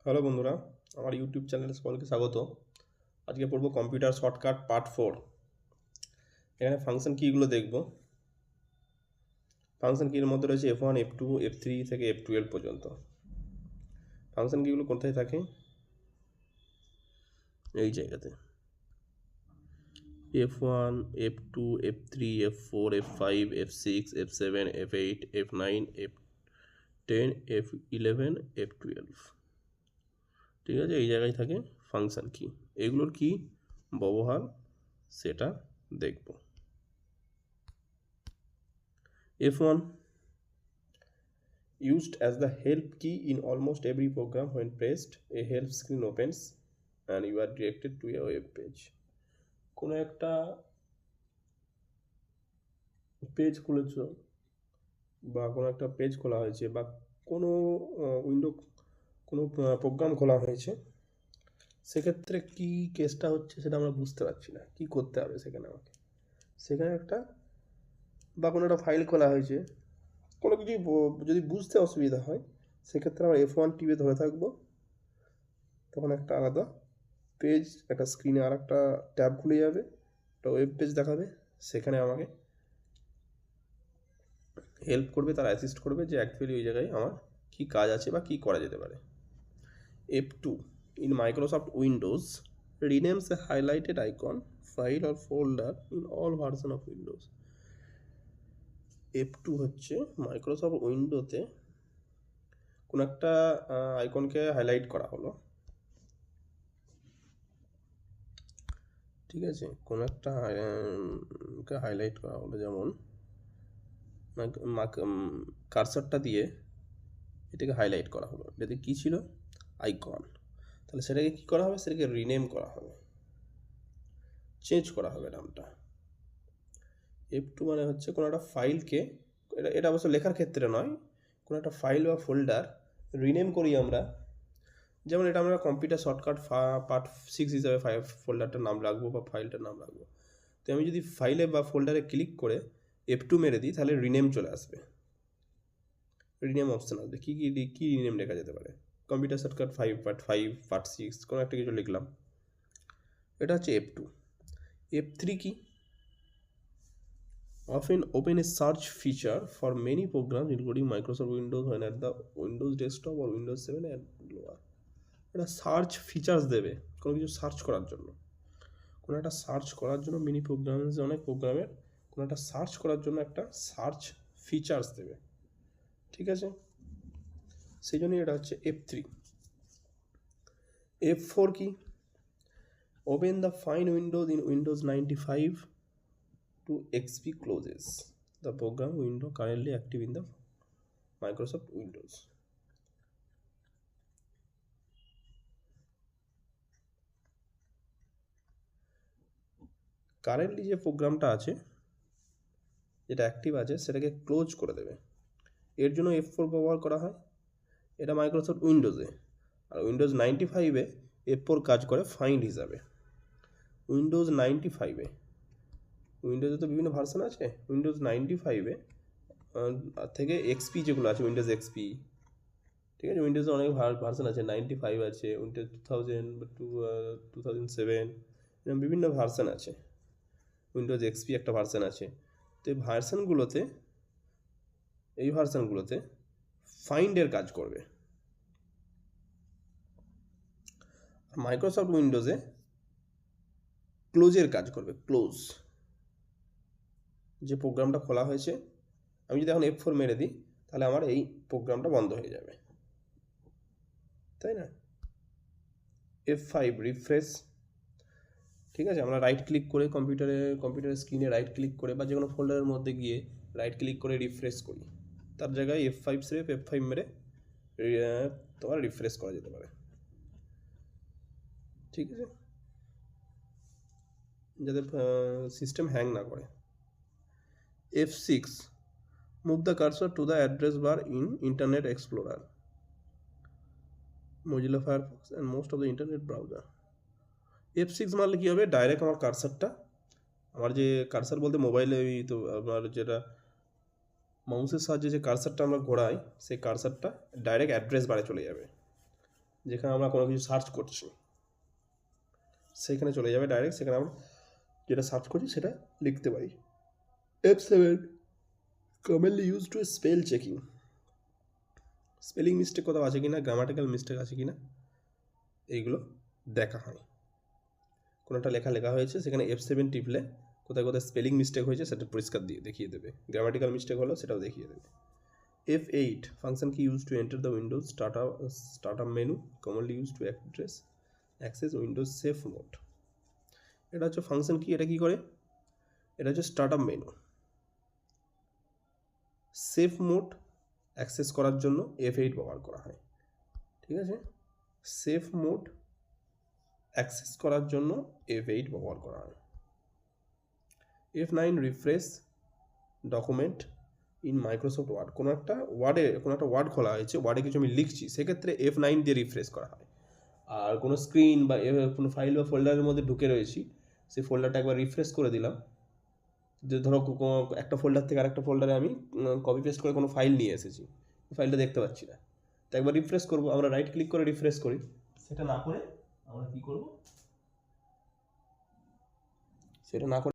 Hello বন্ধুরা, আমার YouTube চ্যানেলে সকলকে স্বাগত। আজকে পড়বো কম্পিউটার শর্টকাট পার্ট 4। এখানে ফাংশন কিগুলো দেখব। ফাংশন কির মধ্যে রয়েছে F1, F2, F3 থেকে F12 পর্যন্ত। ফাংশন কিগুলো কোথায় থাকে? এই জায়গাতে F1, F2, F3, F4, F5, F6, F7, F8, F9, F10, F11, F12। ঠিক আছে, এই জায়গায় থাকে ফাংশন কি। এগুলোর কি ব্যবহার সেটা দেখব। F1 used as the help key in almost every program. When pressed, a help screen opens and you are directed to a web page. কোনো একটা পেজ খুলেছ বা কোনো একটা পেজ খোলা হয়েছে বা কোনো উইন্ডো কোনো প্রোগ্রাম খোলা হয়েছে, সেক্ষেত্রে কি কেসটা হচ্ছে সেটা আমরা বুঝতে পারছি না, কি করতে হবে সেখানে আমাকে। সেখানে একটা বা কোনো একটা ফাইল খোলা হয়েছে, কোনো কিছু যদি বুঝতে অসুবিধা হয়, সেক্ষেত্রে আমরা F1 টিপে ধরে থাকবো। তখন একটা আলাদা পেজ, একটা স্ক্রিনে আর একটা ট্যাব খুলে যাবে, একটা ওয়েব পেজ দেখাবে। সেখানে আমাকে হেল্প করবে, তারা অ্যাসিস্ট করবে যে অ্যাকচুয়ালি ওই জায়গায় আমার কী কাজ আছে বা কী করা যেতে পারে। F2 in Microsoft Windows renames a highlighted icon, file or folder in all version of Windows. F2 হচ্ছে মাইক্রোসফট উইন্ডোতে কোনো একটা আইকনকে হাইলাইট করা হলো, ঠিক আছে, কোনো একটা হাইলাইট করা হলো, যেমন কার্সারটা দিয়ে এটাকে হাইলাইট করা হলো। এটাতে কী ছিল? আইকন। তাহলে সেটাকে কী করা হবে? সেটাকে রিনেম করা হবে, চেঞ্জ করা হবে নামটা। F2 মানে হচ্ছে কোনো একটা ফাইলকে, এটা অবশ্য লেখার ক্ষেত্রে নয়, কোনো একটা ফাইল বা ফোল্ডার রিনেম করি আমরা। যেমন এটা আমরা কম্পিউটার শর্টকাট পার্ট 6 হিসাবে ফোল্ডারটার নাম রাখবো বা ফাইলটার নাম রাখবো। তো আমি যদি ফাইলে বা ফোল্ডারে ক্লিক করে F2 মেরে দিই, তাহলে রিনেম চলে আসবে, রিনেম অপশান আসবে। কী রিনেম লেখা যেতে পারে? কম্পিউটার শর্টকাট 5 পার্ট 6 কোনো একটা কিছু লিখলাম, এটা হচ্ছে F2। F3 কি? Often open a search feature for many programs including Microsoft Windows when at the Windows desktop or Windows 7 and lower. এটা সার্চ ফিচার্স দেবে কোনো কিছু সার্চ করার জন্য। কোনো একটা সার্চ করার জন্য মিনি প্রোগ্রামস, অনেক প্রোগ্রামের কোনো একটা সার্চ করার জন্য একটা সার্চ ফিচার্স দেবে, ঠিক আছে। সেই জন্যই এটা হচ্ছে F3। F4 কি? Open the find windows in Windows 95 to XP closes the program window currently active in the Microsoft Windows. Currently যে প্রোগ্রামটা আছে, যেটা অ্যাক্টিভ আছে, সেটাকে ক্লোজ করে দেবে। এর জন্য F4 ব্যবহার করা হয়। এটা মাইক্রোসফট উইন্ডোজে, আর উইন্ডোজ 95-এ F4 কাজ করে ফাইন্ড হিসাবে। উইন্ডোজ 95-এ, উইন্ডোজে তো বিভিন্ন ভার্সন আছে, উইন্ডোজ 95-এ থেকে এক্সপি যেগুলো আছে, উইন্ডোজ এক্সপি, ঠিক আছে, উইন্ডোজে অনেক ভার্সন আছে, 95 আছে, উইন্ডোজ 2000, 2007, এরকম বিভিন্ন ভার্সন আছে। উইন্ডোজ এক্সপি একটা ভার্সন আছে। তো এই ভার্সনগুলোতে ফাইন্ডের কাজ করবে। মাইক্রোসফট উইন্ডোজে ক্লোজের কাজ করবে। ক্লোজ, যে প্রোগ্রামটা খোলা হয়েছে, আমি যদি এখন F4 মেরে দিই, তাহলে আমার এই প্রোগ্রামটা বন্ধ হয়ে যাবে, তাই না? F5 রিফ্রেশ, ঠিক আছে, আমরা রাইট ক্লিক করে কম্পিউটারের স্ক্রিনে রাইট ক্লিক করে বা যে কোনো ফোল্ডারের মধ্যে গিয়ে রাইট ক্লিক করে রিফ্রেশ করি। তার জায়গায় F5 মেরে তোমার রিফ্রেশ করা যেতে পারে, ঠিক আছে, যাতে সিস্টেম হ্যাং না করে। F6 move the cursor to the address bar in internet explorer, Mozilla Firefox and most of the internet browser. F6 মারলে কী হবে? ডাইরেক্ট আমার কার্সারটা, আমার যে কার্সার বলতে মোবাইলে ওই তো আপনার যেটা মাউসের সাহায্যে যে কার্সারটা আমরা ঘোরাই, সেই কার্সারটা ডাইরেক্ট অ্যাড্রেস বারে চলে যাবে। যেখানে আমরা কোনো কিছু সার্চ করছি সেখানে চলে যাবে ডাইরেক্ট, সেখানে আমরা যেটা সার্চ করছি সেটা লিখতে পারি। F7 commonly used to spell checking, spelling mistake কোথাও আছে কিনা, গ্রামাটিক্যাল মিস্টেক আছে কিনা এইগুলো দেখা হয়। কোনো একটা লেখা হয়েছে, সেখানে F7 টিপলে কোথায় কোথায় স্পেলিং মিস্টেক হয়েছে সেটা পরিষ্কার দেখিয়ে দেবে, গ্রামাটিক্যাল মিস্টেক হলো সেটাও দেখিয়ে দেবে। F8 ফাংশন কি use to enter the Windows startup menu, commonly use to access Windows safe mode. এটা হচ্ছে ফাংশন কি, এটা কি করে, এটা হচ্ছে startup menu, safe mode access করার জন্য F8 ব্যবহার করা হয়। ঠিক আছে, সেফ মোড অ্যাক্সেস করার জন্য F8 ব্যবহার করা হয়। F9 refresh document in Microsoft Word, কোনো একটা ওয়ার্ড খোলা হয়েছে, ওয়ার্ডে কিছু আমি লিখছি, সেক্ষেত্রে F9 দিয়ে রিফ্রেশ করা হয়। আর কোনো স্ক্রিন বা কোনো ফাইল বা ফোল্ডারের মধ্যে ঢুকে রয়েছি, সেই ফোল্ডারটা একবার রিফ্রেশ করে দিলাম, যে ধরো একটা ফোল্ডার থেকে আরেকটা ফোল্ডারে আমি কপি পেস্ট করে কোনো ফাইল নিয়ে এসেছি, ফাইলটা দেখতে পাচ্ছি না, তো একবার রিফ্রেশ করবো, আমরা রাইট ক্লিক করে রিফ্রেশ করি, সেটা না করে আমরা কি করব, সেটা না করে